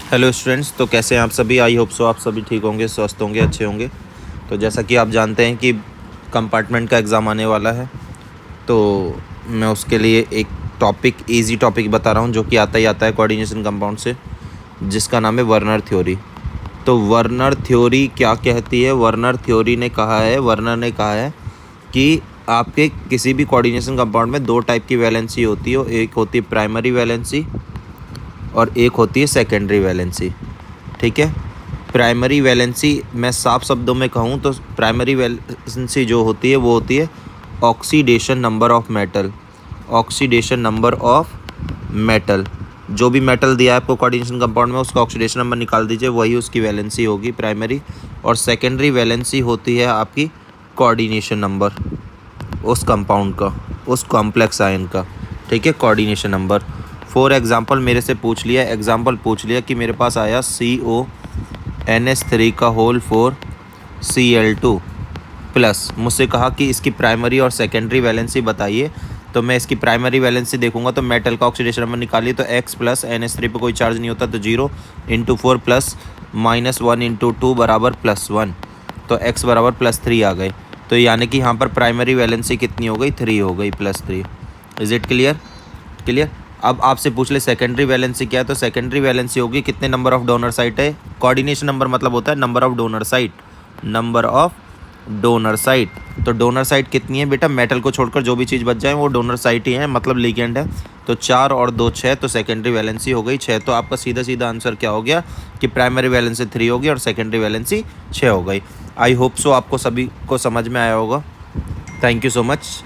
Hello students, तो कैसे हैं आप सभी। आई होप सो आप सभी ठीक होंगे, स्वस्थ होंगे, अच्छे होंगे। तो जैसा कि आप जानते हैं कि कंपार्टमेंट का एग्ज़ाम आने वाला है, तो मैं उसके लिए एक इजी टॉपिक बता रहा हूं जो कि आता ही आता है कोऑर्डिनेशन कंपाउंड से, जिसका नाम है वर्नर थ्योरी। तो वर्नर थ्योरी क्या कहती है? वर्नर ने कहा है कि आपके किसी भी कोऑर्डिनेशन कंपाउंड में दो टाइप की वैलेंसी होती है। एक होती है प्राइमरी वैलेंसी और एक होती है सेकेंडरी वैलेंसी। ठीक है, प्राइमरी वैलेंसी मैं साफ शब्दों में कहूँ तो प्राइमरी वैलेंसी जो होती है वो होती है oxidation number of metal. Oxidation number of metal, जो भी मेटल दिया है आपको कोऑर्डिनेशन कंपाउंड में उसका ऑक्सीडेशन नंबर निकाल दीजिए, वही उसकी वैलेंसी होगी प्राइमरी। और सेकेंडरी वैलेंसी होती है आपकी कोऑर्डिनेशन नंबर उस कंपाउंड का, उस कॉम्प्लेक्स आयन का। ठीक है, कोऑर्डिनेशन नंबर। फॉर एग्जांपल मेरे से पूछ लिया कि मेरे पास आया CONH3 का होल 4 Cl2 प्लस। मुझसे कहा कि इसकी प्राइमरी और सेकेंडरी वैलेंसी बताइए। तो मैं इसकी प्राइमरी वैलेंसी देखूंगा तो मेटल का ऑक्सीडेशन नंबर निकालिए, तो X प्लस NH3 पे कोई चार्ज नहीं होता तो 0 इंटू 4 प्लस -1 इंटू 2 बराबर +1, तो X बराबर +3 आ गए। तो यानी कि यहाँ पर प्राइमरी वैलेंसी कितनी हो गई? 3 हो गई, +3। Is it clear? अब आपसे पूछ ले सेकेंडरी वैलेंसी क्या है, तो सेकेंडरी वैलेंसी होगी कितने नंबर ऑफ डोनर साइट है। कोऑर्डिनेशन नंबर मतलब होता है नंबर ऑफ डोनर साइट। तो डोनर साइट कितनी है बेटा? मेटल को छोड़कर जो भी चीज़ बच जाए वो डोनर साइट ही है, मतलब लिगेंड है। तो 4 और 2 6, तो सेकेंडरी वैलेंसी हो गई 6। तो आपका सीधा आंसर क्या हो गया कि प्राइमरी वैलेंसी 3 होगी और सेकेंडरी वैलेंसी 6 हो गई। आई होप सो आपको सभी को समझ में आया होगा। Thank you so much.